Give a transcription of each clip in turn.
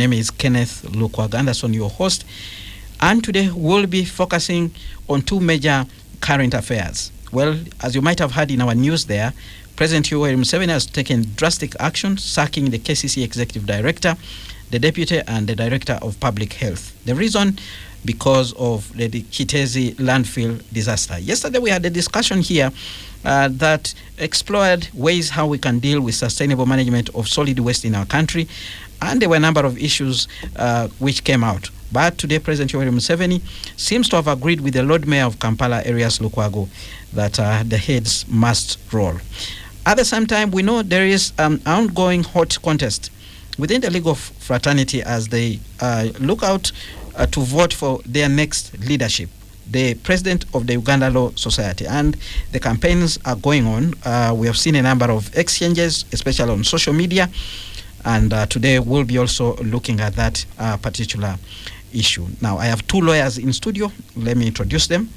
name is Kenneth Lukwago Anderson, your host. And today we'll be focusing on two major current affairs. Well, as you might have heard in our news there, President Yoweri Museveni has taken drastic action, sacking the KCC Executive Director, the Deputy, and the Director of Public Health. The reason, because of the Kitezi landfill disaster. Yesterday we had a discussion here that explored ways how we can deal with sustainable management of solid waste in our country, and there were a number of issues which came out. But today President Yoweri Museveni seems to have agreed with the Lord Mayor of Kampala, Erias Lukwago, that the heads must roll. At the same time, we know there is an ongoing hot contest within the League of Fraternity as they look out to vote for their next leadership, the president of the Uganda Law Society. And the campaigns are going on. We have seen a number of exchanges, especially on social media. And today we'll be also looking at that particular issue. Now, I have two lawyers in studio. Let me introduce them.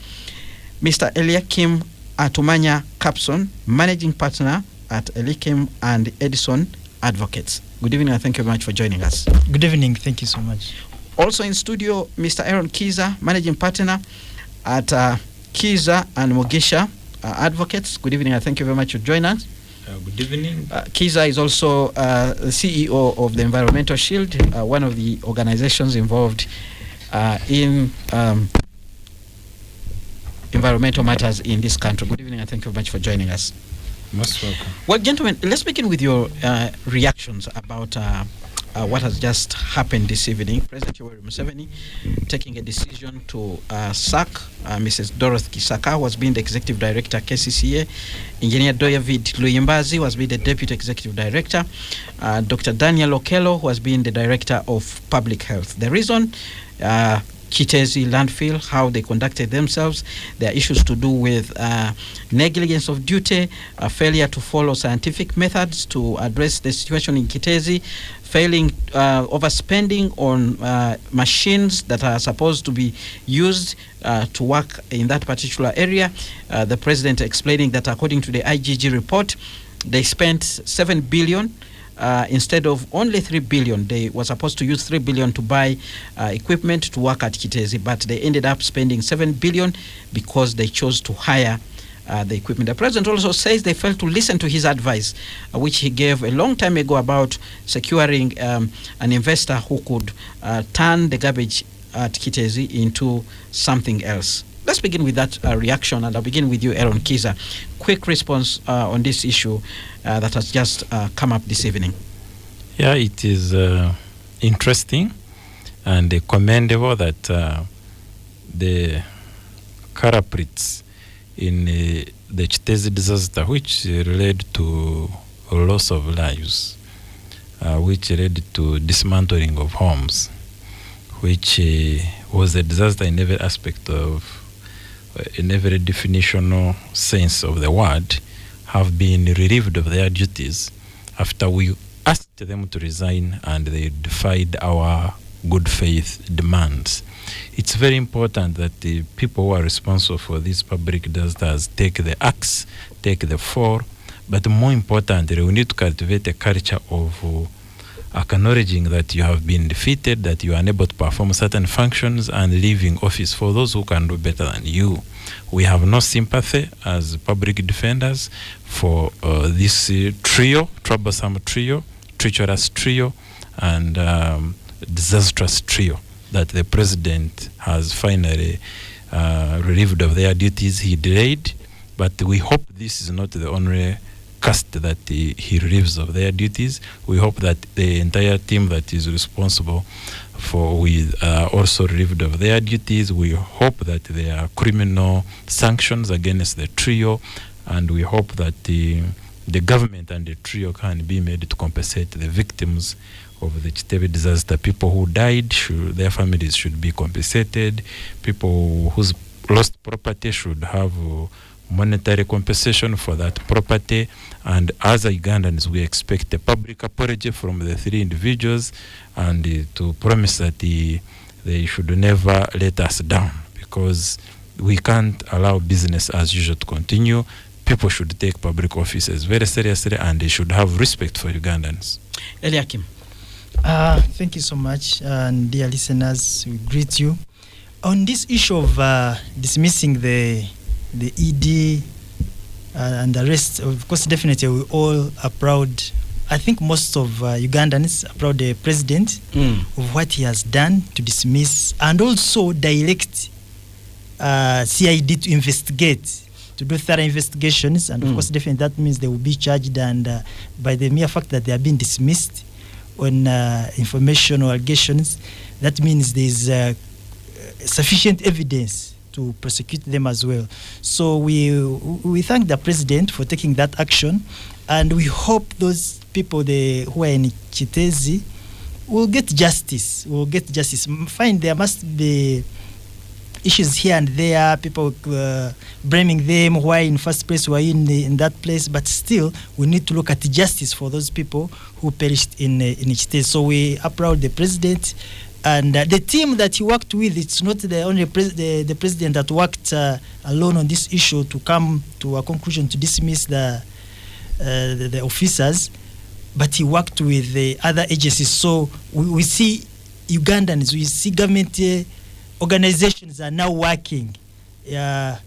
Mr. Eliakim Atumanya Capson, Managing Partner at Eliakim and Edison Advocates. Good evening, and thank you very much for joining us. Good evening. Thank you so much. Also in studio, Mr. Aaron Kiza, Managing Partner at Kiza and Mugisha Advocates. Good evening, and thank you very much for joining us. Good evening. Kiza is also the CEO of the Environmental Shield, one of the organizations involved in environmental matters in this country. Good evening, and thank you very much for joining us. Most welcome. Well, gentlemen, let's begin with your reactions about what has just happened this evening. President Yoweri Museveni taking a decision to sack Mrs. Dorothy Kisaaka, who has been the Executive Director, KCCA. Engineer David Luyimbazi, who has been the Deputy Executive Director. Dr. Daniel Okello, who has been the Director of Public Health. The reason, Kitezi landfill, how they conducted themselves. There are issues to do with negligence of duty, failure to follow scientific methods to address the situation in Kitezi, failing overspending on machines that are supposed to be used to work in that particular area. The president explaining that according to the IGG report, they spent 7 billion instead of only 3 billion. They were supposed to use 3 billion to buy equipment to work at Kitezi, but they ended up spending 7 billion because they chose to hire the equipment. The president also says they failed to listen to his advice, which he gave a long time ago about securing an investor who could turn the garbage at Kitezi into something else. Let's begin with that reaction, and I'll begin with you, Aaron Kiza. Quick response on this issue that has just come up this evening. Yeah, it is interesting and commendable that the culprits in the Kitezi disaster, which led to a loss of lives, which led to dismantling of homes, which was a disaster in every aspect of, in every definitional sense of the word, have been relieved of their duties after we asked them to resign and they defied our good faith demands. It's very important that the people who are responsible for these public disasters take the axe, take the fall, but more importantly, we need to cultivate a culture of acknowledging that you have been defeated, that you are unable to perform certain functions, and leaving office for those who can do better than you. We have no sympathy as public defenders for this troublesome trio, treacherous trio, and disastrous trio that the president has finally relieved of their duties. He delayed, but we hope this is not the only cast that he relieves of their duties. We hope that the entire team that is responsible for with also relieved of their duties. We hope that there are criminal sanctions against the trio, and we hope that the government and the trio can be made to compensate the victims of the Kitezi disaster. People who died, their families should be compensated. People whose lost property should have monetary compensation for that property. And as Ugandans, we expect a public apology from the three individuals, and to promise that they should never let us down, because we can't allow business as usual to continue. People should take public offices very seriously, and they should have respect for Ugandans. Eliakim. Thank you so much, and dear listeners, we greet you on this issue of dismissing the ED and the rest. Of course, definitely, we all are proud. I think most of Ugandans are proud the president of what he has done to dismiss and also direct CID to investigate, to do thorough investigations, and of course, definitely that means they will be charged. And by the mere fact that they are being dismissed on information or allegations, that means there is sufficient evidence to prosecute them as well. So we thank the president for taking that action, and we hope those people who are in Chitezi will get justice. Fine, there must be issues here and there, people blaming them why in first place were in that place, but still we need to look at justice for those people who perished in Chitezi. So we applaud the president and the team that he worked with. It's not the only the president that worked alone on this issue to come to a conclusion to dismiss the officers, but he worked with the other agencies. So we see Ugandans, we see government organizations are now working to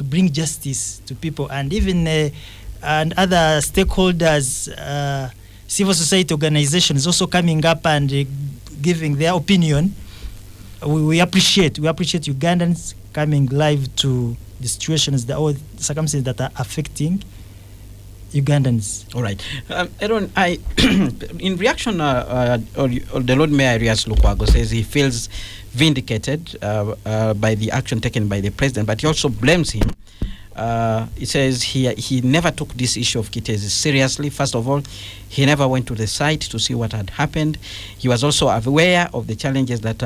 bring justice to people, and even and other stakeholders, civil society organizations also coming up and giving their opinion. We appreciate Ugandans coming live to the situations, the circumstances that are affecting Ugandans. All right. Aaron, in reaction, the Lord Mayor Arias Lukwago says he feels vindicated by the action taken by the president, but he also blames him. He says he never took this issue of Kitezi seriously. First of all, he never went to the site to see what had happened. He was also aware of the challenges that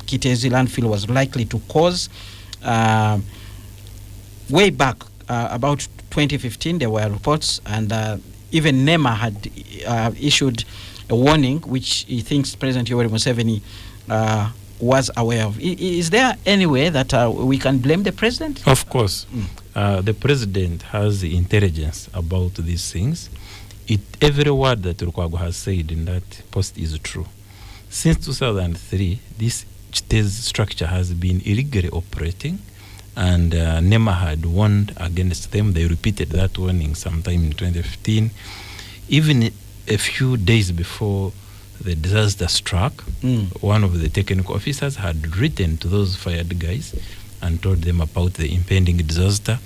Kitezi landfill was likely to cause. Way back, about 2015, there were reports, and even NEMA had issued a warning, which he thinks President Yoweri Museveni was aware of. Is there any way that we can blame the president? Of course. The president has the intelligence about these things. Every word that Lukwago has said in that post is true. Since 2003, this Chitezi structure has been illegally operating, and NEMA had warned against them. They repeated that warning sometime in 2015. Even a few days before the disaster struck, one of the technical officers had written to those fired guys and told them about the impending disaster.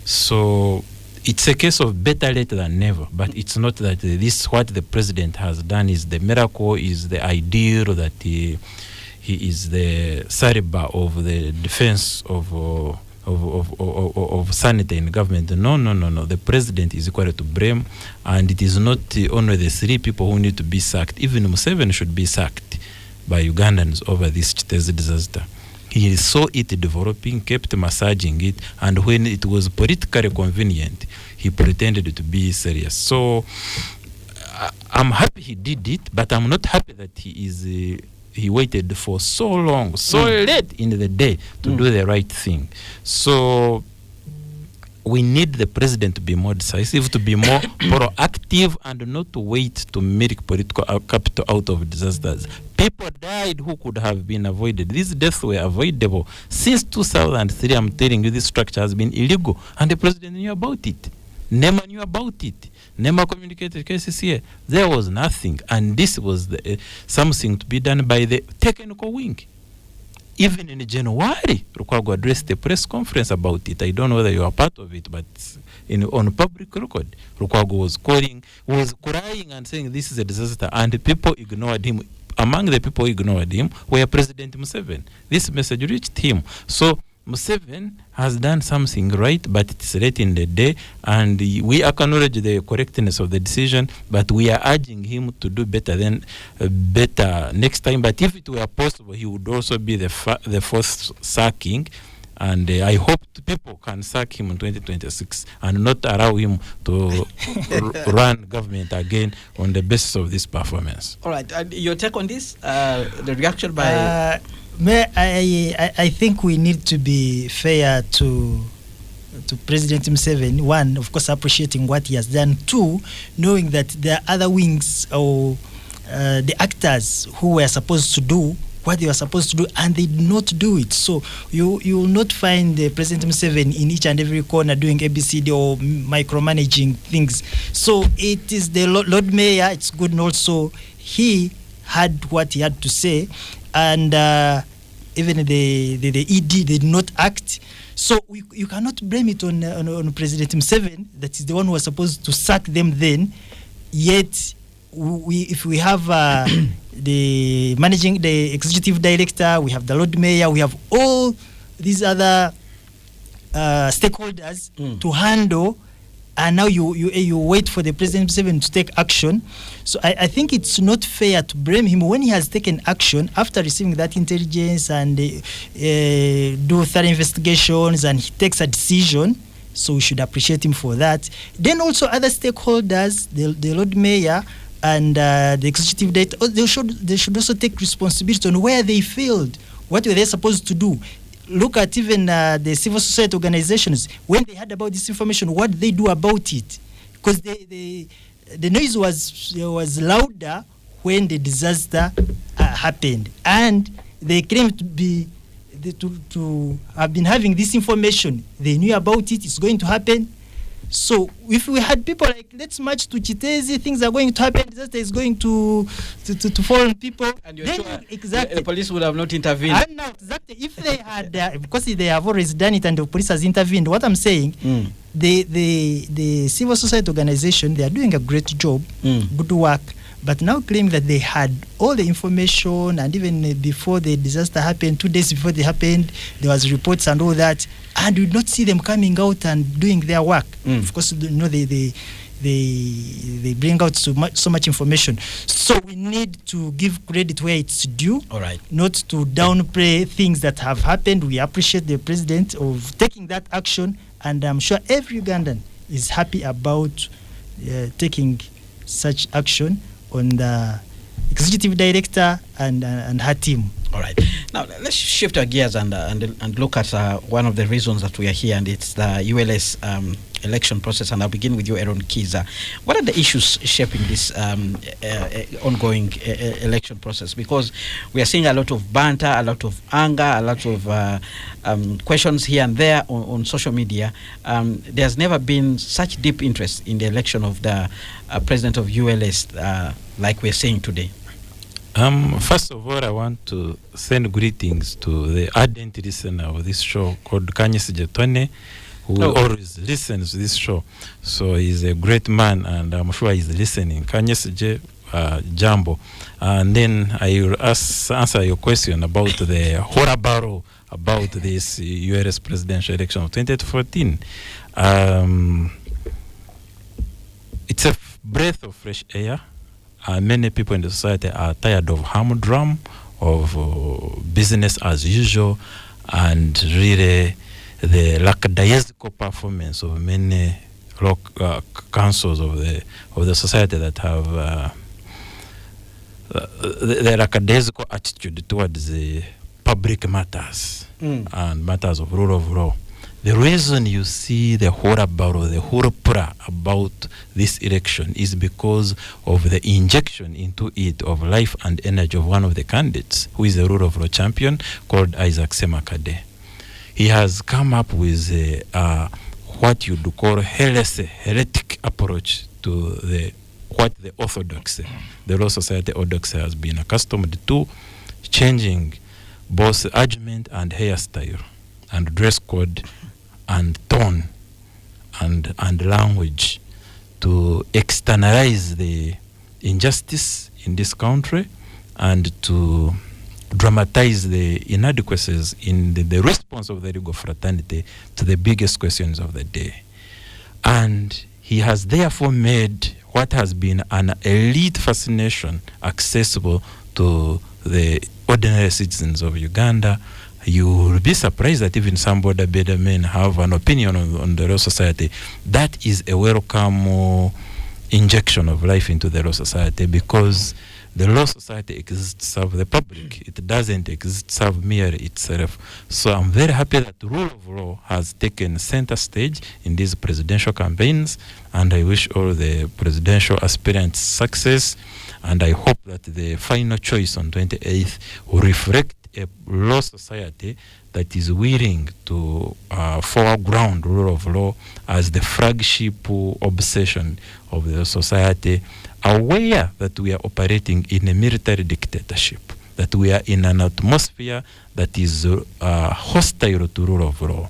So it's a case of better late than never, but it's not that this what the president has done is the miracle, is the ideal, that he is the Sariba of the defense of sanity in government. No. The president is equal to blame, and it is not only the three people who need to be sacked. Even Museveni should be sacked by Ugandans over this Chitezi disaster. He saw it developing, kept massaging it, and when it was politically convenient, he pretended to be serious. So I'm happy he did it, but I'm not happy that he waited for so long, so late in the day to do the right thing. So we need the president to be more decisive, to be more proactive, and not to wait to make political capital out of disasters. People died who could have been avoided. These deaths were avoidable. Since 2003, I'm telling you, this structure has been illegal, and the president knew about it. NEMA knew about it. NEMA communicated cases here. There was nothing, and this was something to be done by the technical wing. Even in January, Lukwago addressed a press conference about it. I don't know whether you are part of it, but on public record, Lukwago was crying and saying this is a disaster, and people ignored him. Among the people who ignored him were President Museveni. This message reached him. So Museveni has done something right, but it's late in the day, and we acknowledge the correctness of the decision, but we are urging him to do better next time. But if it were possible, he would also be the fourth sacking, and I hope people can sack him in 2026 and not allow him to run government again on the basis of this performance. All right, your take on this, the reaction by... I think we need to be fair to President Museveni. One, of course, appreciating what he has done. Two, knowing that there are other wings or the actors who were supposed to do what they were supposed to do, and they did not do it. So you will not find President Museveni in each and every corner doing ABCD or micromanaging things. So it is the Lord Mayor. It's good, and also he had what he had to say, and even the ED did not act. So you cannot blame it on President Museveni, that is the one who was supposed to sack them then. Yet if we have the executive director, we have the Lord Mayor, we have all these other stakeholders to handle, and now you wait for the President Museveni to take action. So I think it's not fair to blame him when he has taken action after receiving that intelligence and do thorough investigations, and he takes a decision. So we should appreciate him for that. Then also other stakeholders, the Lord Mayor and the executive director, they should also take responsibility on where they failed. What were they supposed to do? Look at even the civil society organizations. When they heard about this information, what did they do about it? Because the noise was louder when the disaster happened, and they claimed to have been having this information. They knew about it. It's going to happen. So if we had people like, let's march to Chitezi, things are going to happen, disaster is going to fall on people. And you're sure exactly the police would have not intervened? And now, exactly. If they had, because they have always done it and the police has intervened, what I'm saying, the civil society organization, they are doing a great job, good work, but now claim that they had all the information, and even before the disaster happened, 2 days before it happened, there was reports and all that, and we did not see them coming out and doing their work. Of course, they bring out so much information. So we need to give credit where it's due, all right, not to downplay things that have happened. We appreciate the president of taking that action, and I'm sure every Ugandan is happy about taking such action on the executive director and her team. All right. Now let's shift our gears and look at one of the reasons that we are here, and it's the ULS election process. And I'll begin with you, Aaron Kiza. What are the issues shaping this ongoing election process? Because we are seeing a lot of banter, a lot of anger, a lot of questions here and there on social media. There's never been such deep interest in the election of the president of ULS like we're seeing today. First of all, I want to send greetings to the ardent listener of this show called Kanyesi Jetone, who always listens to this show. So he's a great man, and I'm sure he's listening. Kanyesi Jambo. And then I will answer your question about the horror barrel about this ULS presidential election of 2014. It's a breath of fresh air. Many people in the society are tired of humdrum, of business as usual, and really the lackadaisical performance of many councils of the society that have the lackadaisical attitude towards the public matters and matters of rule of law. The reason you see the horror barrel, the horror about this election is because of the injection into it of life and energy of one of the candidates, who is a rule of law champion called Isaac Semakade. He has come up with what you'd call heretic approach to what the orthodoxy, the Law Society orthodoxy, has been accustomed to, changing both argument and hairstyle and dress code and tone and language to externalize the injustice in this country and to dramatize the inadequacies in the response of the legal fraternity to the biggest questions of the day. And he has therefore made what has been an elite fascination accessible to the ordinary citizens of Uganda. You will be surprised that even some border men have an opinion on the Law Society. That is a welcome injection of life into the law society, because the law society exists to serve the public. It doesn't exist to serve merely itself. So I'm very happy that the rule of law has taken center stage in these presidential campaigns, and I wish all the presidential aspirants success, and I hope that the final choice on 28th will reflect a law society that is willing to foreground rule of law as the flagship obsession of the society, aware that we are operating in a military dictatorship, that we are in an atmosphere that is hostile to rule of law,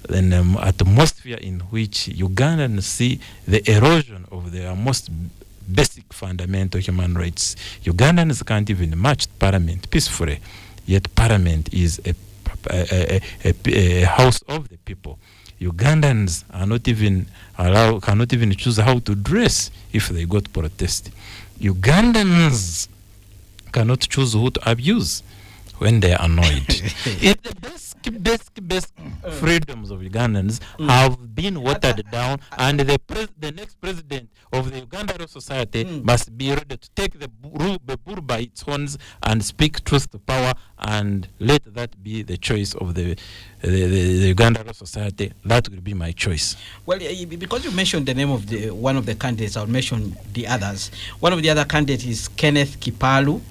an atmosphere in which Ugandans see the erosion of their most basic fundamental human rights. Ugandans can't even march to parliament peacefully, yet parliament is a house of the people. Ugandans are cannot even choose how to dress if they go to protest. Ugandans cannot choose who to abuse when they are annoyed. It's the best freedoms of Ugandans have been watered down, and the next president of the Uganda Law Society must be ready to take the bull by its horns and speak truth to power, and let that be the choice of the Uganda Law Society. That will be my choice. Well, because you mentioned the name of one of the candidates, I'll mention the others. One of the other candidates is Kenneth Kipalu,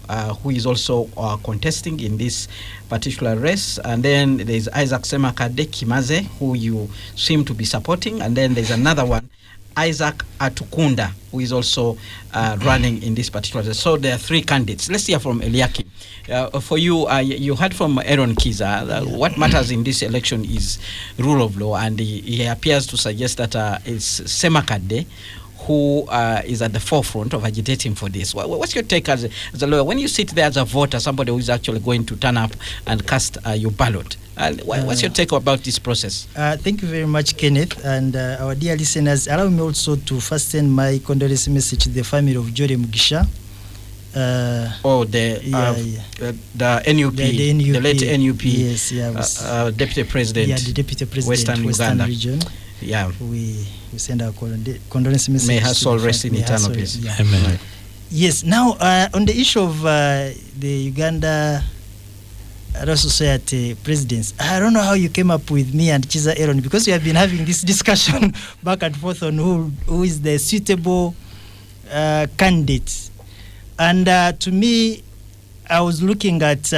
who is also contesting in this particular race. And then there's Isaac Semakade Kimaze, who you seem to be supporting. And then there's another one, Isaac Atukunda, who is also running in this particular race. So there are three candidates. Let's hear from Eliakim. For you, you heard from Aaron Kiza. What matters in this election is rule of law, and he appears to suggest that it's Semakade who is at the forefront of agitating for this. What's your take as a lawyer? When you sit there as a voter, somebody who is actually going to turn up and cast your ballot, what's your take about this process? Thank you very much, Kenneth, and our dear listeners. Allow me also to first send my condolence message to the family of Jore Mugisha. The NUP, the late NUP, yes, deputy president, the deputy president, Western Region. Yeah, we send our condolence message. May her soul rest in eternal peace. Yeah. Amen. Yes. Now, on the issue of the Uganda Law Society presidents, I don't know how you came up with me and Chiza Aaron, because we have been having this discussion back and forth on who is the suitable candidate. And to me, I was looking at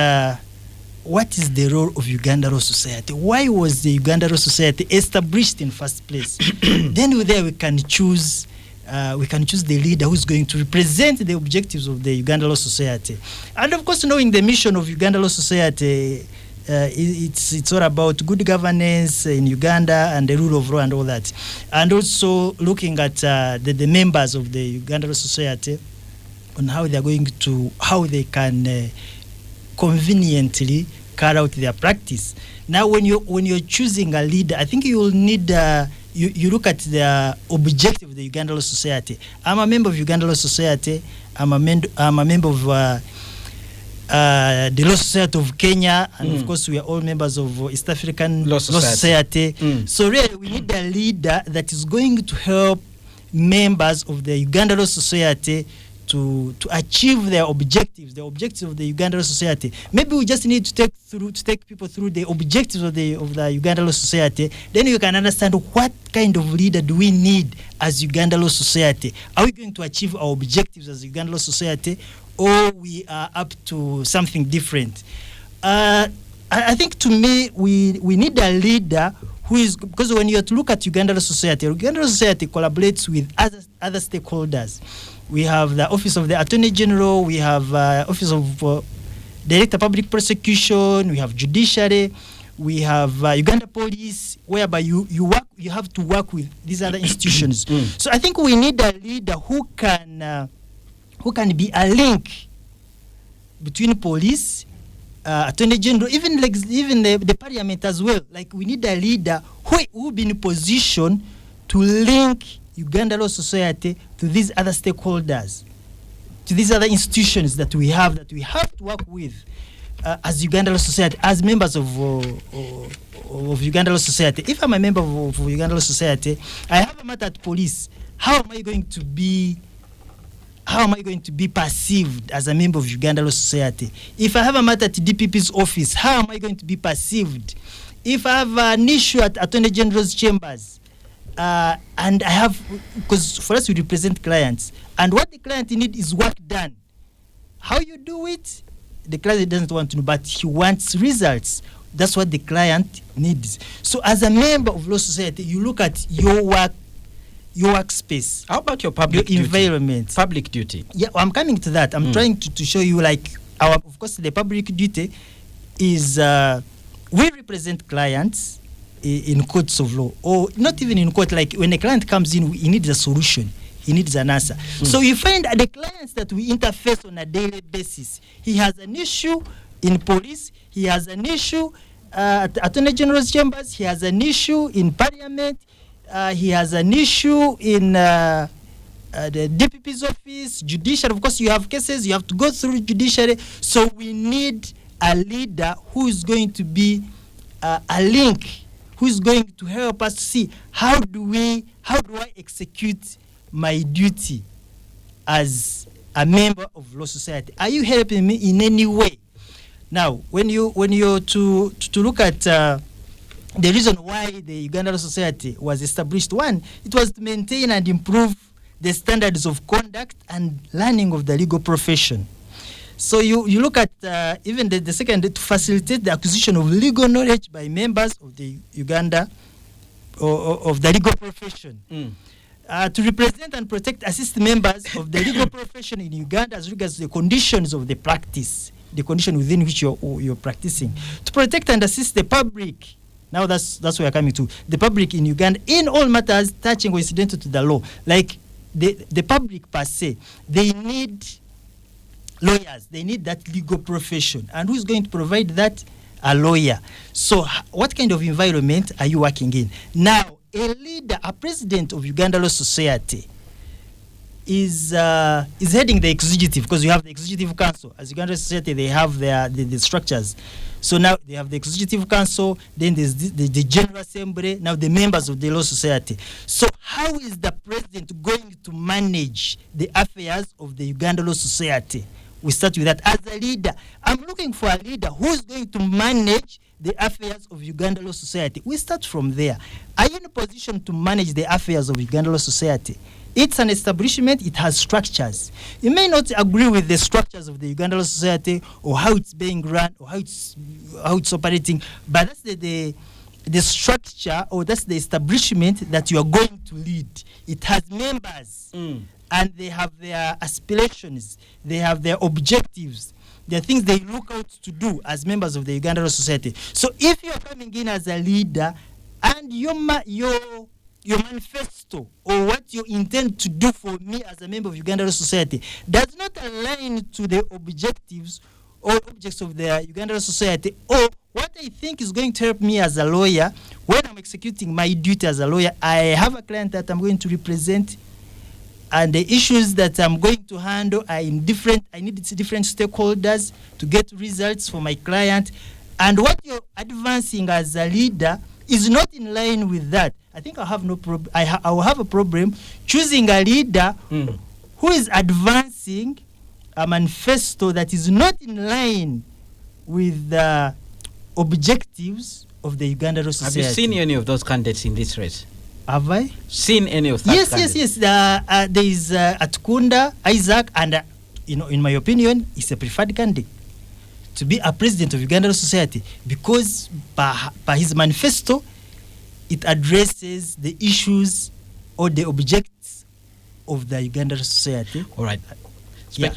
what is the role of Uganda Law Society? Why was the Uganda Law Society established in first place? Then there we can choose the leader who's going to represent the objectives of the Uganda Law Society. And of course, knowing the mission of Uganda Law Society, it's all about good governance in Uganda and the rule of law and all that. And also looking at the members of the Uganda Law Society on how they can conveniently carry out their practice. Now, when you're choosing a leader, I think you will need you look at the objective of the Uganda Law Society. I'm a member of Uganda Law Society. I'm a member of the Law Society of Kenya, and of course we are all members of East African Law Society. So really, we need a leader that is going to help members of the Uganda Law Society to achieve their objectives, the objectives of the Uganda Law Society. Maybe we just need to take people through the objectives of the Uganda Law Society. Then you can understand what kind of leader do we need as Uganda Law Society. Are we going to achieve our objectives as Uganda Law Society, or we are up to something different? I think to me we need a leader who is, because when you have to look at Uganda Law Society collaborates with other stakeholders. We have the Office of the Attorney General, we have Office of Director Public Prosecution, we have Judiciary, we have Uganda Police, whereby you have to work with these other institutions. So I think we need a leader who can be a link between police, Attorney General, even the Parliament as well. Like, we need a leader who will be in a position to link Uganda Law Society to these other stakeholders, to these other institutions that we have to work with. as Uganda Law Society, as members of Uganda Law Society, if I'm a member of Uganda Law Society, I have a matter at police. How am I going to be perceived as a member of Uganda Law Society? If I have a matter at DPP's office, how am I going to be perceived? If I have an issue at Attorney General's chambers, and I have, because for us we represent clients, and what the client needs is work done. How you do it, the client doesn't want to know, but he wants results. That's what the client needs. So as a member of Law Society, you look at your workspace. How about your public your duty? Environment. Public duty. Yeah, I'm coming to that. I'm trying to show you, like, of course, the public duty is we represent clients in courts of law, or not even in court. Like when a client comes in, he needs a solution. He needs an answer. So you find the clients that we interface on a daily basis. He has an issue in police. He has an issue at Attorney General's chambers. He has an issue in Parliament. He has an issue in the DPP's office, judiciary. Of course, you have cases. You have to go through judiciary. So we need a leader who is going to be a link, who is going to help us to see how do I execute my duty as a member of Law Society. Are you helping me in any way? Now, when you're to look at the reason why the Uganda Law Society was established, one, it was to maintain and improve the standards of conduct and learning of the legal profession. So you look at even the second, to facilitate the acquisition of legal knowledge by members of the Uganda or of the legal profession. To represent and assist members of the legal profession in Uganda as regards the conditions of the practice, the condition within which you're practicing. To protect and assist the public. Now that's where we're coming to. The public in Uganda in all matters touching or incidental to the law. Like the public per se, they need lawyers. They need that legal profession. And who's going to provide that? A lawyer. So what kind of environment are you working in? Now, a leader, a president of Uganda Law Society is heading the executive, because you have the executive council. As Uganda Law Society, they have the structures. So now they have the executive council, then there's the general assembly, now the members of the Law Society. So how is the president going to manage the affairs of the Uganda Law Society? We start with that. As a leader, I'm looking for a leader who's going to manage the affairs of Uganda Law Society. We start from there. Are you in a position to manage the affairs of Uganda Law Society? It's an establishment, it has structures. You may not agree with the structures of the Uganda Law Society or how it's being run or how it's operating, but that's the structure, or that's the establishment that you are going to lead. It has members. And they have their aspirations, they have their objectives, there are things they look out to do as members of the Uganda Law Society. So if you are coming in as a leader and your manifesto or what you intend to do for me as a member of Uganda Law Society does not align to the objectives or objects of the Uganda Law Society, or what I think is going to help me as a lawyer when I'm executing my duty as a lawyer, I have a client that I'm going to represent, and the issues that I'm going to handle are I need different stakeholders to get results for my client. And what you're advancing as a leader is not in line with that. I think I have no problem. I will have a problem choosing a leader who is advancing a manifesto that is not in line with the objectives of the Uganda Law Society. Have you seen any of those candidates in this race? Have I seen any of that? Yes. There is Atkunda Isaac, and in my opinion, he's a preferred candidate to be a president of Uganda Law Society, because by his manifesto, it addresses the issues or the objects of the Uganda Law Society. All right.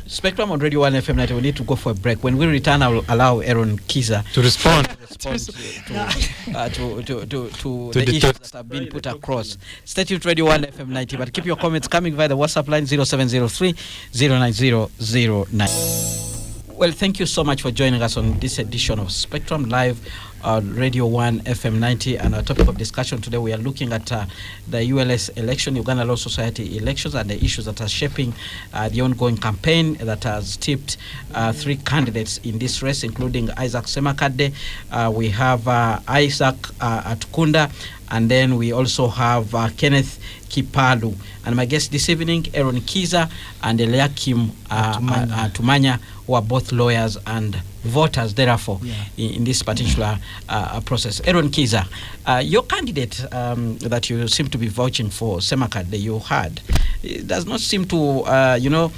Spectrum on Radio 1 FM 90. We need to go for a break. When we return, I will allow Aaron Kiza to respond to the issues that have been put across. Stay tuned to Radio 1 FM 90, but keep your comments coming via the WhatsApp line 0703 09009. Well, thank you so much for joining us on this edition of Spectrum Live Radio 1 FM 90, and our topic of discussion today, we are looking at the ULS election, Uganda Law Society elections, and the issues that are shaping the ongoing campaign that has tipped 3 candidates in this race, including Isaac Semakadde. We have Isaac Atukunda, and then we also have Kenneth Kipalu. And my guests this evening, Aaron Kiza and Eliakim Tumanya, who are both lawyers and voters, therefore, in this particular process. Aaron Kiza, your candidate that you seem to be vouching for, Semakadde, you had, it does not seem to,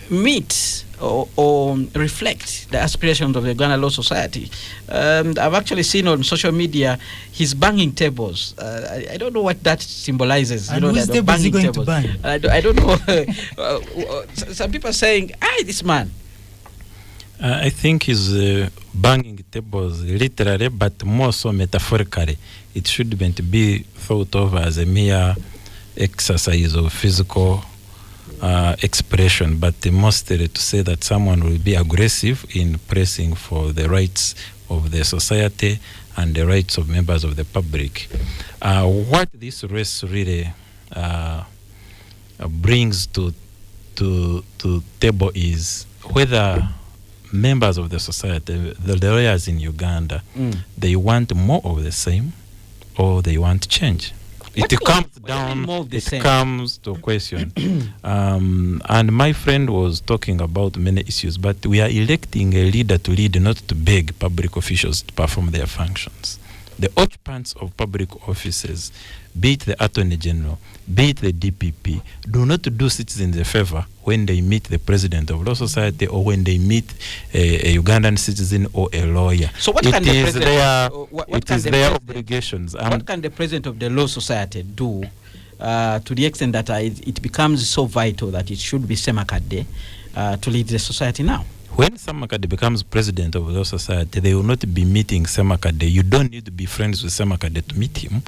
meet or reflect the aspirations of the Uganda Law Society. I've actually seen on social media he's banging tables. I don't know what that symbolizes. And whose table is he going to bang? I don't know. Some people are saying, this man. I think he's banging tables literally, but more so metaphorically. It shouldn't be thought of as a mere exercise of physical expression, but mostly to say that someone will be aggressive in pressing for the rights of the society and the rights of members of the public. What this race really brings to table is whether members of the society, the lawyers in Uganda, they want more of the same or they want change. It comes to a question. And my friend was talking about many issues, but we are electing a leader to lead, not to beg public officials to perform their functions. The occupants of public offices, be it the Attorney General, be it the DPP, do not do citizens a favor when they meet the President of Law Society or when they meet a Ugandan citizen or a lawyer. So what can the President, it is their obligations. What can the President of the Law Society do to the extent that it becomes so vital that it should be Semakadde to lead the society now? When Semakadde becomes president of the Law Society, they will not be meeting Semakadde. You don't need to be friends with Semakadde to meet him.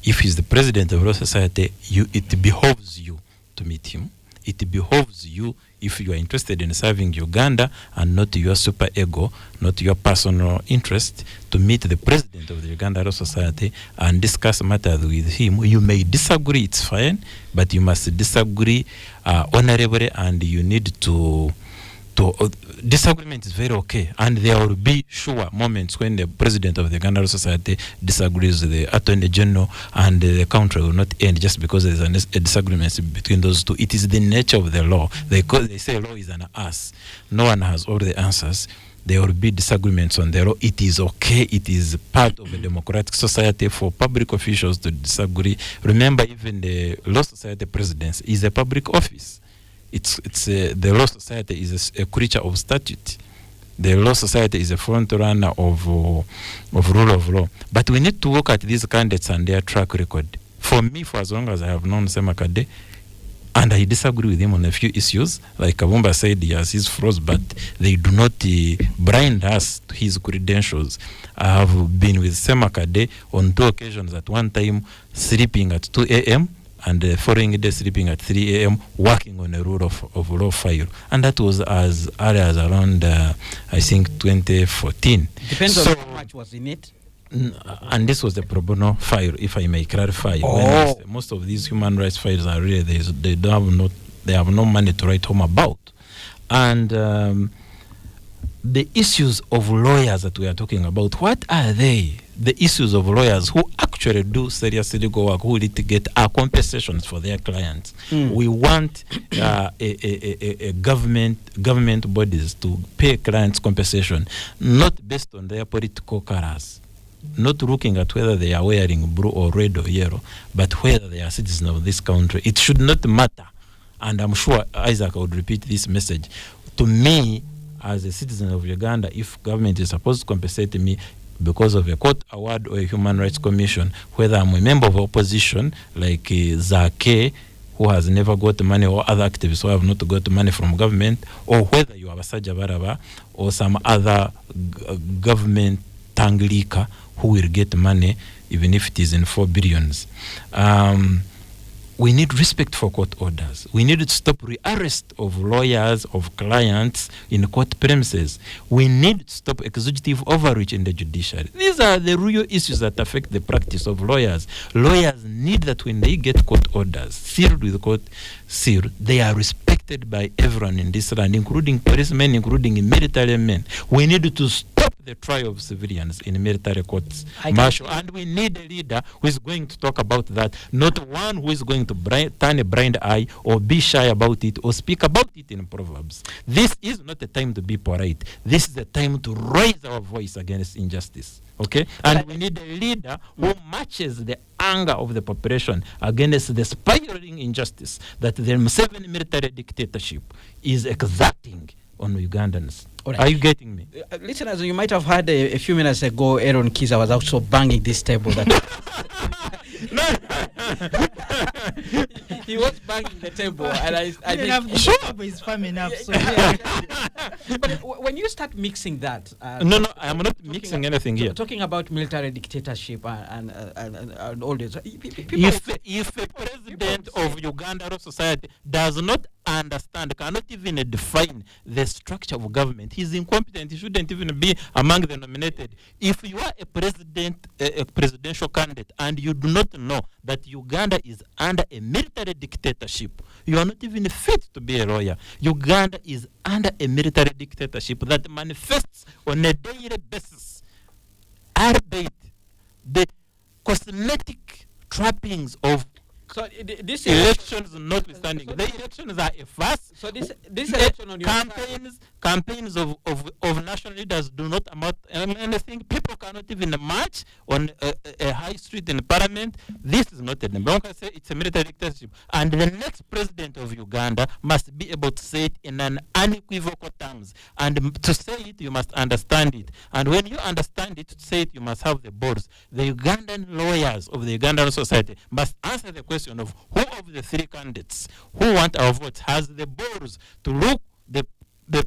If he's the president of the Law Society, it behoves you to meet him. It behoves you, if you are interested in serving Uganda and not your super ego, not your personal interest, to meet the president of the Uganda Law Society and discuss matters with him. You may disagree, it's fine, but you must disagree honorably, and you need to disagreement is very okay, and there will be sure moments when the president of the Uganda Law Society disagrees with the Attorney General, and the country will not end just because there is a disagreement between those two. It is the nature of the law. They say law is an ass. No one has all the answers. There will be disagreements on the law. It is okay. It is part of a democratic society for public officials to disagree. Remember, even the Law Society presidency is a public office. The Law Society is a creature of statute. The Law Society is a front runner of rule of law. But we need to look at these candidates and their track record. For me, for as long as I have known Semakadde, and I disagree with him on a few issues, like Kabumba said, he has his flaws, but they do not blind us to his credentials. I have been with Semakadde on 2 occasions, at one time sleeping at 2 a.m., and the following day sleeping at 3 a.m., working on a rule of law file. And that was as early as around, I think, 2014. Depends on how much was in it. And this was the pro bono file, if I may clarify. Most of these human rights files are really, they have no money to write home about. And the issues of lawyers that we are talking about, what are they? The issues of lawyers who actually do serious legal work, who litigate, are compensations for their clients. We want a government bodies to pay clients compensation, not based on their political colors, not looking at whether they are wearing blue or red or yellow, but whether they are citizens of this country. It should not matter. And I'm sure Isaac would repeat this message. To me, as a citizen of Uganda, if government is supposed to compensate me because of a court award or a human rights commission, whether I'm a member of opposition like Zake, who has never got money, or other activists who have not got money from government, or whether you are Basajja Baraba or some other government Tangilika who will get money, even if it is in 4 billions. we need respect for court orders. We need to stop rearrest of lawyers, of clients in court premises. We need to stop executive overreach in the judiciary. These are the real issues that affect the practice of lawyers. Lawyers need that when they get court orders sealed with court seal, they are respected by everyone in this land, including policemen, including military men. We need to stop the trial of civilians in military courts martial, and we need a leader who is going to talk about that, not one who is going to turn a blind eye or be shy about it or speak about it in proverbs. This is not a time to be polite. This is a time to raise our voice against injustice. Okay, and we need a leader who matches the anger of the population against the spiraling injustice that the Museveni military dictatorship is exacting on Ugandans. Right. Are you getting me? Listeners, you might have heard a few minutes ago, Aaron Kiza was also banging this table. That he was banging the table, and I think the table is firm enough. So but when you start mixing that, no, I am not mixing anything here. Talking about military dictatorship and all this, if a president of Uganda Law Society does not understand, cannot even define the structure of government, he's incompetent. He shouldn't even be among the nominated. If you are a presidential candidate, and you do not know that Uganda is under a military dictatorship, you are not even fit to be a lawyer. Uganda is under a military dictatorship that manifests on a daily basis, albeit the cosmetic trappings of this elections notwithstanding. The elections are a farce. So this election on your campaigns of national leaders do not amount anything. People cannot even march on a high street in parliament. This is not a democracy. It's a military dictatorship. And the next president of Uganda must be able to say it in an unequivocal terms. And to say it, you must understand it. And when you understand it, to say it, you must have the balls. The Ugandan lawyers of the Ugandan society must answer the question of who of the three candidates who want our votes has the balls to look the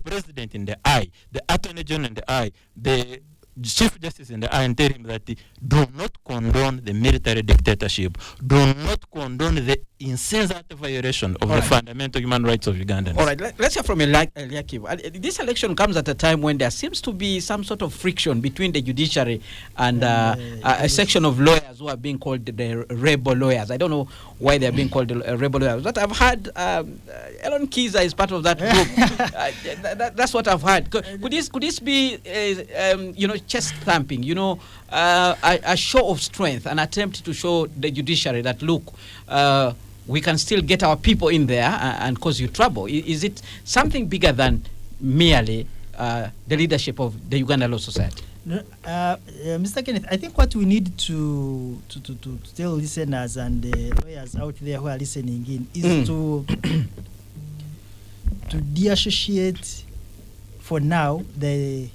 president in the eye, the attorney general in the eye, the chief justice in the eye, and tell him that do not condone the military dictatorship, do not condone the incessant violation of the fundamental human rights of Ugandans. All right, let's hear from Eliakim. This election comes at a time when there seems to be some sort of friction between the judiciary and a section of lawyers who are being called the rebel lawyers. I don't know why they are being called the rebel lawyers, but I've heard Aaron Kiza is part of that group. That's what I've heard. Could this be, chest thumping? A show of strength, an attempt to show the judiciary that look. We can still get our people in there and cause you trouble. Is it something bigger than merely the leadership of the Uganda Law Society? No, Mr. Kenneth, I think what we need to tell listeners and the lawyers out there who are listening in is to deassociate for now the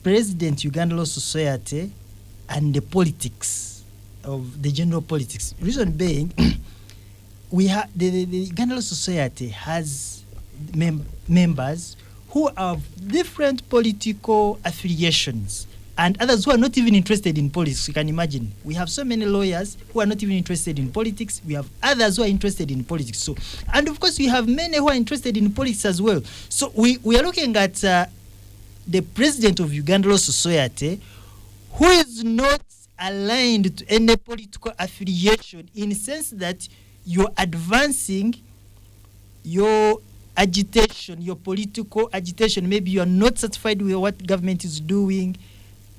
President Uganda Law Society and the politics of the general politics. Reason being, we have the Uganda Law Society has members who have different political affiliations and others who are not even interested in politics. You can imagine. We have so many lawyers who are not even interested in politics. We have others who are interested in politics. So, and of course, we have many who are interested in politics as well. So we are looking at the president of Uganda Law Society, who is not aligned to any political affiliation, in the sense that you're advancing your agitation, your political agitation. Maybe you are not satisfied with what government is doing,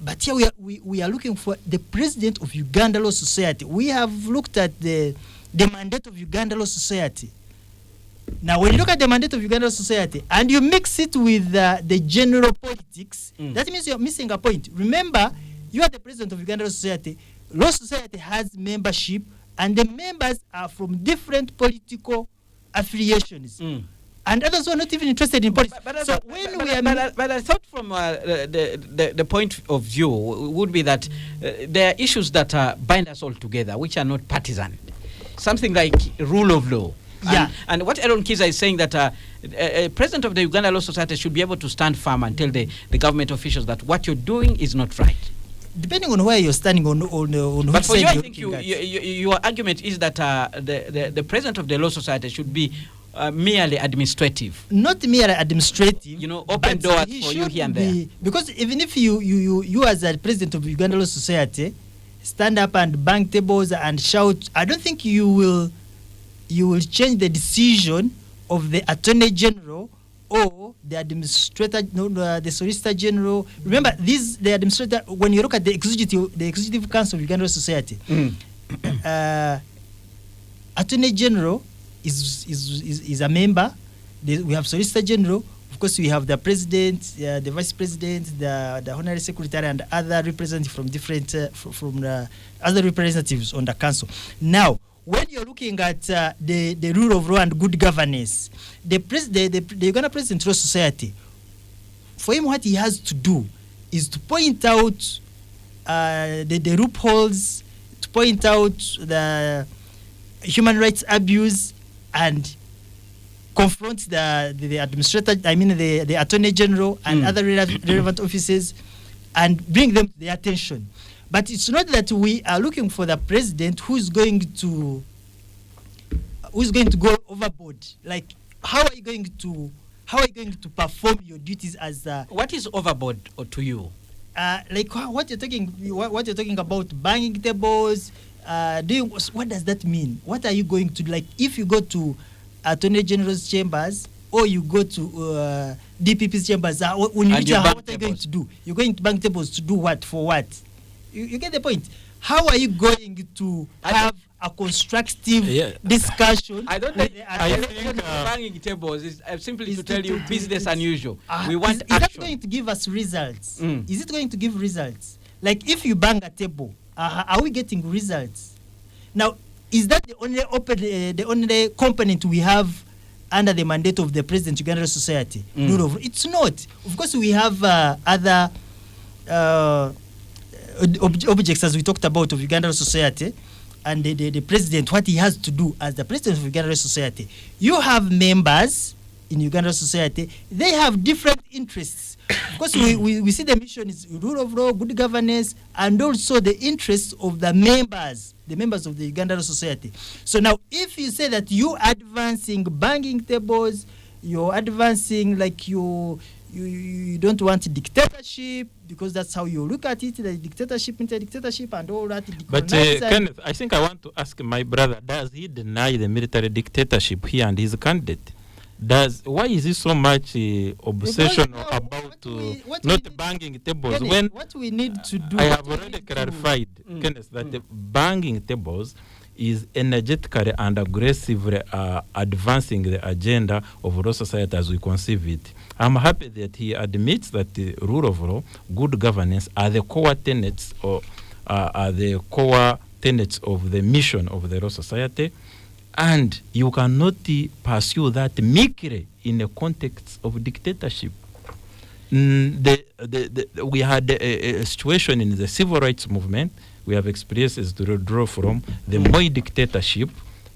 but here we are looking for the president of Uganda Law Society. We have looked at the mandate of Uganda Law Society. Now, when you look at the mandate of Uganda Law Society and you mix it with the general politics, that means you're missing a point. Remember, you are the president of Uganda Law Society. Law Society has membership, and the members are from different political affiliations. And others who are not even interested in politics. But I thought from the point of view would be that there are issues that bind us all together, which are not partisan. Something like rule of law. Yeah. And what Aaron Kiza is saying that a president of the Uganda Law Society should be able to stand firm and tell the government officials that what you're doing is not right. depending on where you're standing on But which for you, side I you're think looking at. your argument is that the president of the Law Society should be merely administrative. Not merely administrative. Open but doors he for you should here and there. be, because even if you as a president of Uganda Law Society stand up and bang tables and shout, I don't think you will change the decision of the Attorney General or the administrator, the Solicitor General. Remember, the administrator. When you look at the executive council of Uganda Law Society, Attorney General is a member. We have Solicitor General. Of course, we have the president, the vice president, the honorary secretary, and other representatives from different other representatives on the council. Now, when you're looking at the rule of law and good governance, the Uganda President Law Society, for him, what he has to do is to point out the loopholes, to point out the human rights abuse, and confront the administrator, the Attorney General and other relevant offices, and bring them to their attention. But it's not that we are looking for the president who's going to go overboard. Like, how are you going to perform your duties as what is overboard to you? Like what you're talking about, banging tables, what does that mean? What are you going to, like, if you go to Attorney General's chambers or you go to DPP's chambers, when you reach, what are you going to do? You're going to bang tables to do what? For what? You get the point. How are you going to have a constructive discussion? I don't think banging tables is simply to tell you business unusual. We want action. Is that going to give us results? Is it going to give results? Like, if you bang a table, are we getting results? Now, is that the only component we have under the mandate of the President of Uganda Society? It's not. Of course, we have other objects, as we talked about, of Uganda Society, and the president, what he has to do as the president of Uganda Society. You have members in Uganda Society, they have different interests. Of course, we see the mission is rule of law, good governance, and also the interests of the members of the Uganda Society. So now, if you say that you advancing banging tables, you're advancing like you don't want dictatorship, because that's how you look at it, the dictatorship, inter-dictatorship, and all that. But Kenneth, I think I want to ask my brother, does he deny the military dictatorship here and his candidate? Why is he so much obsession about not banging tables? Kenneth, what we need to do, I have already clarified, Kenneth, that the banging tables is energetically and aggressively advancing the agenda of Law Society as we conceive it. I'm happy that he admits that the rule of law, good governance, are the core tenets of the mission of the Law Society, and you cannot pursue that meekly in the context of dictatorship. We had a situation in the civil rights movement. We have experiences to draw from the Moi dictatorship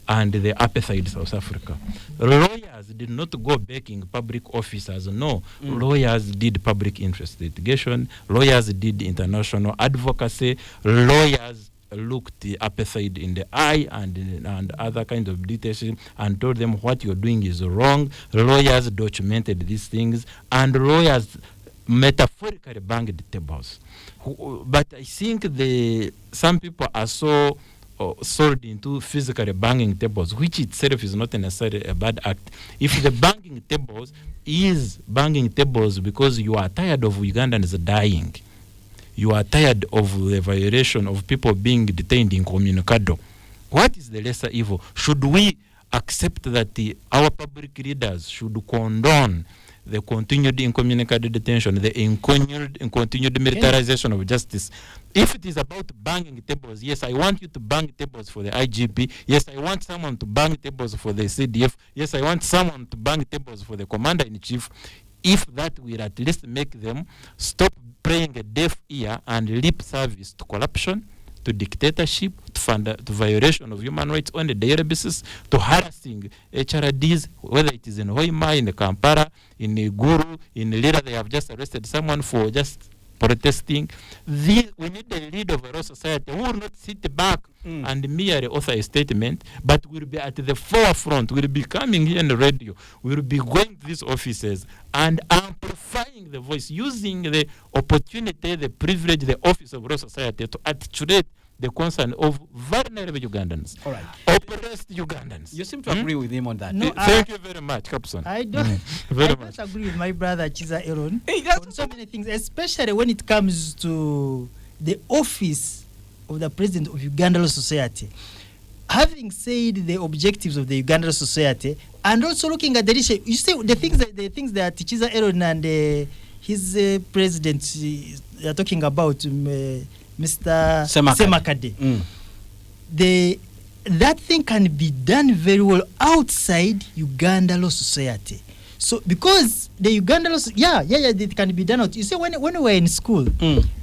and the apartheid South Africa. Lawyers did not go begging public officers. No, lawyers did public interest litigation. Lawyers did international advocacy. Lawyers looked the apartheid in the eye and other kinds of details and told them what you're doing is wrong. Lawyers documented these things, and lawyers metaphorically banged tables. But I think some people are so sold into physically banging tables, which itself is not necessarily a bad act. If the banging tables is banging tables because you are tired of Ugandans dying, you are tired of the violation of people being detained incommunicado, what is the lesser evil? Should we accept that our public leaders should condone the continued incommunicado detention, the continued militarization of justice? If it is about banging tables, yes, I want you to bang tables for the IGP. Yes, I want someone to bang tables for the CDF. Yes, I want someone to bang tables for the commander-in-chief. If that will at least make them stop playing a deaf ear and lip service to corruption, to dictatorship, to violation of human rights on a daily basis, to harassing HRDs, whether it is in Hoima, in Kampala, in Guru, in Lira. They have just arrested someone for just protesting. We need the lead of a Royal Society who will not sit back and merely author a statement, but will be at the forefront, will be coming here on the radio, will be going to these offices and amplifying the voice, using the opportunity, the privilege, the office of Royal Society to articulate the concern of vulnerable Ugandans, All right. oppressed Ugandans. You seem to agree with him on that. No, Thank you very much, Capson. I don't, Very I much. don't agree with my brother Chiza Aaron Hey, that's on so many things, especially when it comes to the office of the president of Uganda Law Society. Having said the objectives of the Uganda Law Society, and also looking at the issue, you see the things that Chiza Aaron and his president are talking about, Mr. Semakade. That thing can be done very well outside Uganda Law Society. So because the Uganda Law, it can be done out. You see, when we were in school,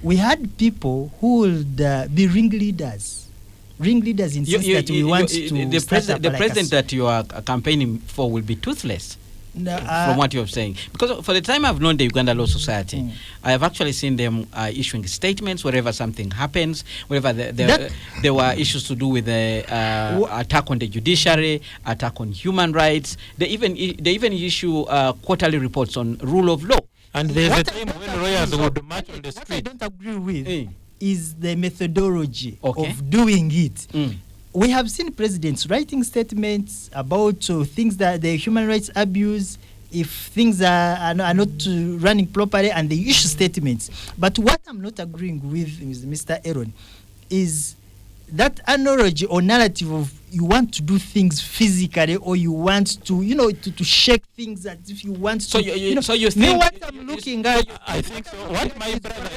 we had people who would be ringleaders. Ringleaders insist that we want to the president that you are campaigning for will be toothless. No, from what you're saying, because for the time I've known the Uganda Law Society, I have actually seen them issuing statements wherever something happens, wherever there were issues to do with the attack on the judiciary, attack on human rights. They even issue quarterly reports on rule of law. And there's a time when lawyers would march on the What I street. don't agree with is the methodology Okay. of doing it. We have seen presidents writing statements about things that the human rights abuse, if things are not running properly, and they issue statements. But what I'm not agreeing with Mr. Aaron is that analogy or narrative of you want to do things physically, or you want to, to shake things as if you want So to. you think what I'm looking at. I think so. What my brother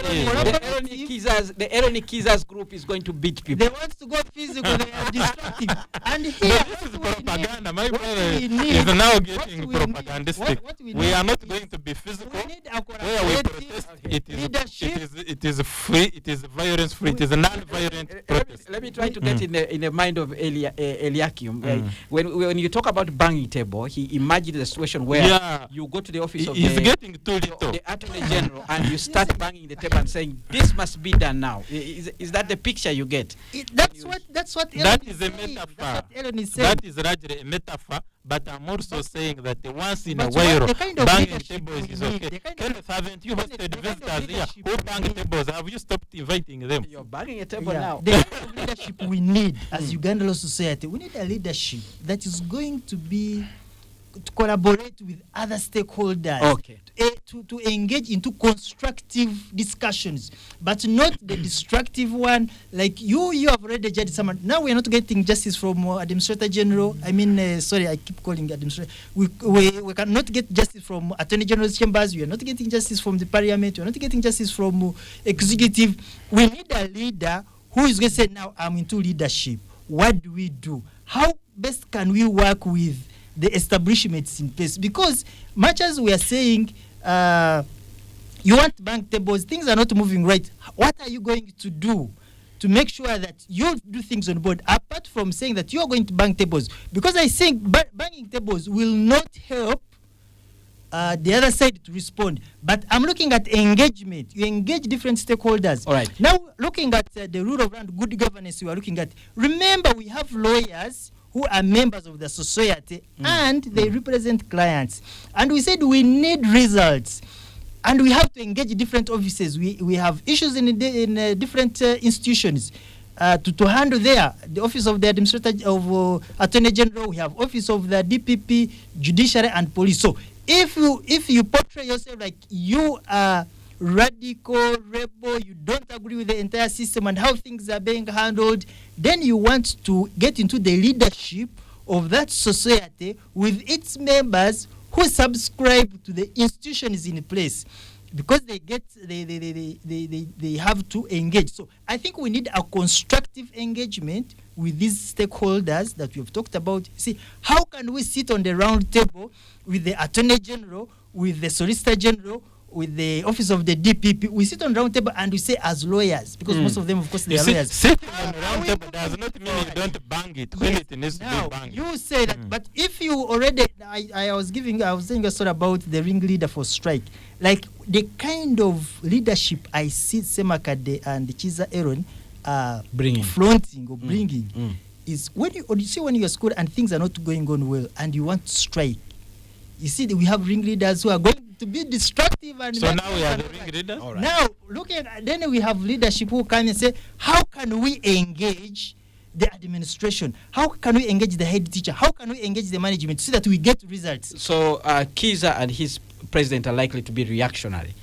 the Aaron Kisa's group is going to beat people. They want to go physical, they are destructive. And here, This is propaganda. My brother is now getting propagandistic. We are not going to be physical. We need a Where we protest, leadership. it is free, it is violence free, it is a non-violent protest. Let me try to get in the mind of Eliakim. When you talk about banging table, he imagined the situation where you go to the office of He's getting too little. the Attorney General and you start banging the table and saying, this must be done now. Is that the picture you get? That's what Ellen That is is a saying. metaphor. That's what Ellen is saying. That is largely a metaphor, but I'm also saying that once in a But while, the kind of banging leadership tables we is need, okay. the kind of- Kenneth, haven't you hosted the kind of visitors here leadership who we bang need. tables? Have you stopped inviting them? You're banging a table Yeah. now. The kind of leadership we need as Uganda Law Society, we need a leadership that is going to collaborate with other stakeholders. Okay. To engage into constructive discussions, but not the destructive one. Like you have already judged someone. Now we are not getting justice from Administrator General. I mean, sorry, I keep calling Administrator. We cannot get justice from Attorney General's chambers. We are not getting justice from the Parliament. We are not getting justice from executive. We need a leader who is going to say, now I'm into leadership. What do we do? How best can we work with the establishments in place? Because much as we are saying, you want bank tables, things are not moving right. What are you going to do to make sure that you do things on board, apart from saying that you are going to bank tables? Because I think banking tables will not help the other side to respond. But I'm looking at engagement. You engage different stakeholders. All right. Now, looking at the rule of law and good governance, you are looking at. Remember, we have lawyers who are members of the society and they represent clients. And we said we need results. And we have to engage different offices. We have issues in different institutions to handle there. The office of the Administrator of Attorney General, we have office of the DPP, Judiciary and Police. So if you portray yourself like you are radical, rebel, you don't agree with the entire system and how things are being handled, then you want to get into the leadership of that society with its members who subscribe to the institutions in place, because they have to engage. So I think we need a constructive engagement with these stakeholders that we have talked about. See, how can we sit on the round table with the Attorney General, with the Solicitor General, with the office of the DPP, we sit on round table and we say as lawyers, because most of them, of course, they You are see, lawyers. sitting on a round table does not mean you don't bang it when Yes. it needs to Now, be banged. you say that, but if you already, I was saying a story about the ringleader for strike, like the kind of leadership I see Semakade and Chiza Aaron Bringing. flaunting or bringing is when you see when you're school and things are not going on well and you want to strike. You see that we have ringleaders who are going to be destructive and So now we are the ringleaders? All right. now then we have leadership who come and say, how can we engage the administration? How can we engage the head teacher? How can we engage the management so that we get results? So Kiza and his president are likely to be reactionary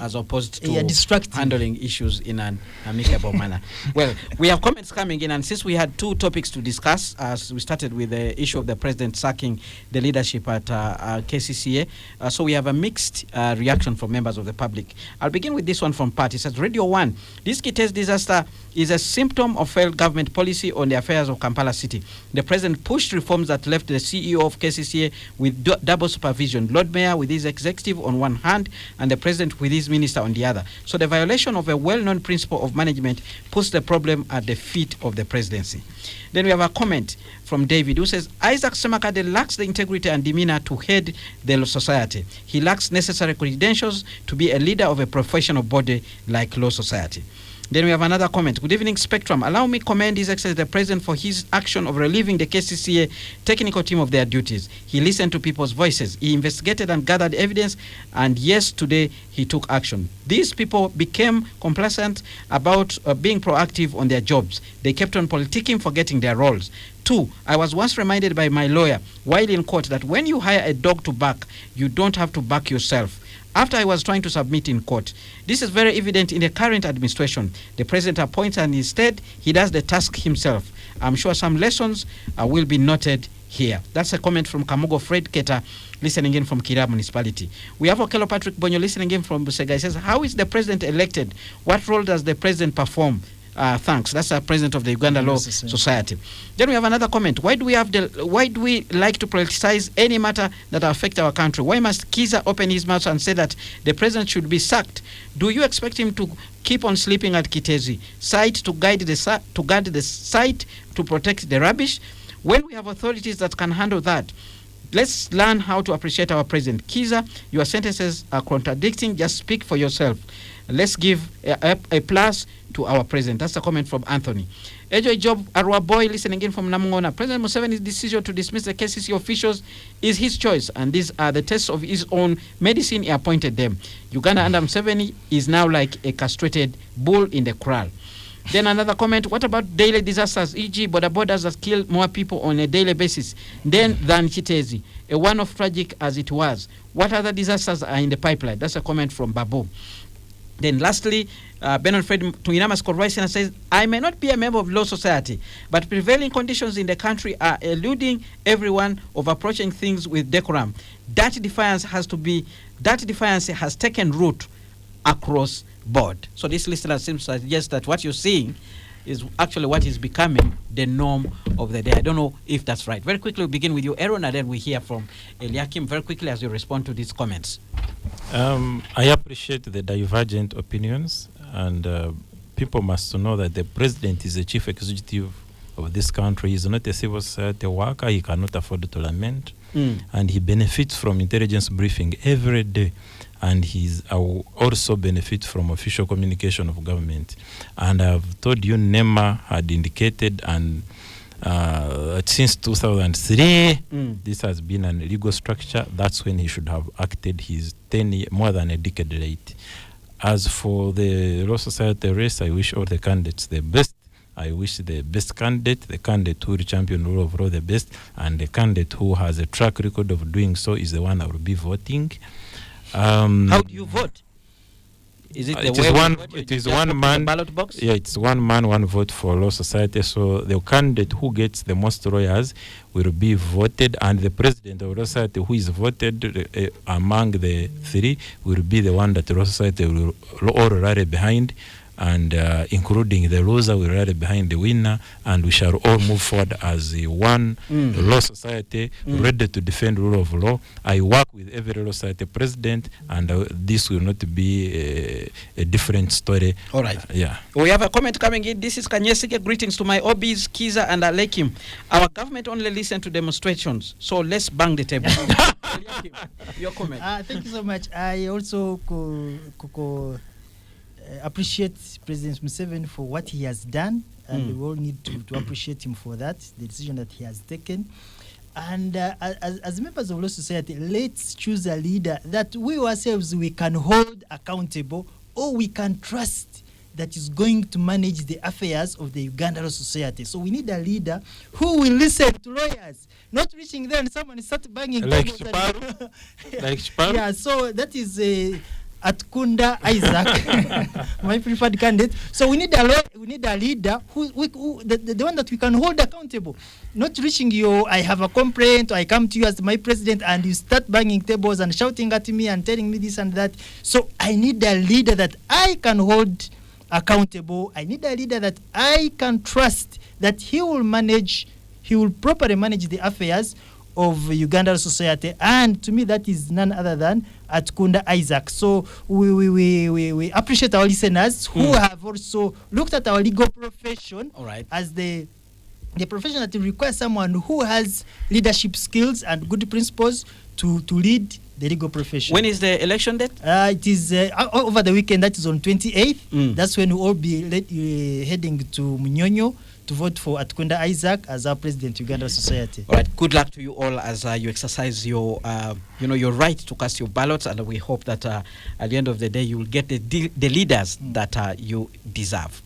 as opposed to destructive. handling issues in an amicable manner. Well, we have comments coming in, and since we had two topics to discuss, as we started with the issue of the president sacking the leadership at KCCA, so we have a mixed reaction from members of the public. I'll begin with this one from Pat. It says, Radio 1, this Kitese disaster is a symptom of failed government policy on the affairs of Kampala City. The president pushed reforms that left the CEO of KCCA with double supervision, Lord Mayor with his executive on one hand and the president with his minister on the other. So the violation of a well-known principle of management puts the problem at the feet of the presidency. Then we have a comment from David who says, Isaac Semakade lacks the integrity and demeanor to head the Law Society. He lacks necessary credentials to be a leader of a professional body like Law Society. Then we have another comment. Good evening, Spectrum. Allow me commend His Excellency the President for his action of relieving the KCCA technical team of their duties. He listened to people's voices. He investigated and gathered evidence, and yes, today he took action. These people became complacent about being proactive on their jobs. They kept on politicking, forgetting their roles. 2, I was once reminded by my lawyer while in court that when you hire a dog to bark, you don't have to bark yourself. After I was trying to submit in court. This is very evident in the current administration. The president appoints and instead he does the task himself. I'm sure some lessons will be noted here. That's a comment from Kamugo Fred Keta, listening in from Kira Municipality. We have Okello Patrick Bonyo listening in from Busega. He says, how is the president elected? What role does the president perform? Thanks. That's the president of the Uganda Law Society. Then we have another comment. Why do we like to politicize any matter that affect our country? Why must Kiza open his mouth and say that the president should be sacked? Do you expect him to keep on sleeping at Kitezi site to guard the site to protect the rubbish? When we have authorities that can handle that, let's learn how to appreciate our president. Kiza, your sentences are contradicting. Just speak for yourself. Let's give a plus to our president. That's a comment from Anthony. Ejo Job Arwa Boy listening in from Namungona. President Museveni's decision to dismiss the KCC officials is his choice, and these are the tests of his own medicine. He appointed them. Uganda under Museveni is now like a castrated bull in the corral. Then another comment, what about daily disasters, e.g. border borders that kill more people on a daily basis than Kitezi? A one-off tragic as it was. What other disasters are in the pipeline? That's a comment from Babu. Then lastly, Ben Alfred Tuinama Skorwaisina says, I may not be a member of Law Society, but prevailing conditions in the country are eluding everyone of approaching things with decorum. That defiance has taken root across board. So this listener seems to suggest that what you're seeing is actually what is becoming the norm of the day. I don't know if that's right. Very quickly, we begin with you, Aaron, and then we hear from Eliakim very quickly as you respond to these comments. I appreciate the divergent opinions, and people must know that the president is the chief executive of this country. He is not a civil society worker. He cannot afford to lament, and he benefits from intelligence briefing every day. And he's also benefit from official communication of government. And I've told you, NEMA had indicated, and since 2003, this has been an illegal structure. That's when he should have acted. He's more than a decade late. As for the Law Society race, I wish all the candidates the best. I wish the best candidate, the candidate who will champion rule of law the best, and the candidate who has a track record of doing so is the one I will be voting. How do you vote? Is it one man ballot box? Yeah, it's one man, one vote for Law Society. So the candidate who gets the most lawyers will be voted, and the president of Law Society who is voted among the three will be the one that Law Society will all rally behind and including the loser will rally behind the winner, and we shall all move forward as one law society ready to defend rule of law. I work with every law society president, and this will not be a different story. All right. Yeah. We have a comment coming in. This is Kanyesike. Greetings to my OBs, Kiza and Alekim. Our government only listen to demonstrations, so let's bang the table. Your comment. Thank you so much. I also appreciate President Museveni for what he has done, and we all need to appreciate him for that, the decision that he has taken. And as members of law society, let's choose a leader that we ourselves we can hold accountable, or we can trust that is going to manage the affairs of the Uganda Law Society. So we need a leader who will listen to lawyers, not reaching there and someone start banging. Like Chiparu? Like Chiparu? Yeah, so that is Atkunda Isaac, my preferred candidate. So we need a leader who the one that we can hold accountable, not reaching you. I have a complaint, or I come to you as my president, and you start banging tables and shouting at me and telling me this and that. So I need a leader that I can hold accountable. I need a leader that I can trust that he will properly manage the affairs of Uganda society, and to me that is none other than Atkunda Isaac. So we appreciate our listeners who have also looked at our legal profession as the profession that requires someone who has leadership skills and good principles to lead the legal profession. When is the election date? It is over the weekend. That is on 28th. That's when we all be heading to Munyonyo to vote for Atkunda Isaac as our president, Uganda Society. All right. Good luck to you all as you exercise your, your right to cast your ballots, and we hope that at the end of the day you will get the leaders that you deserve.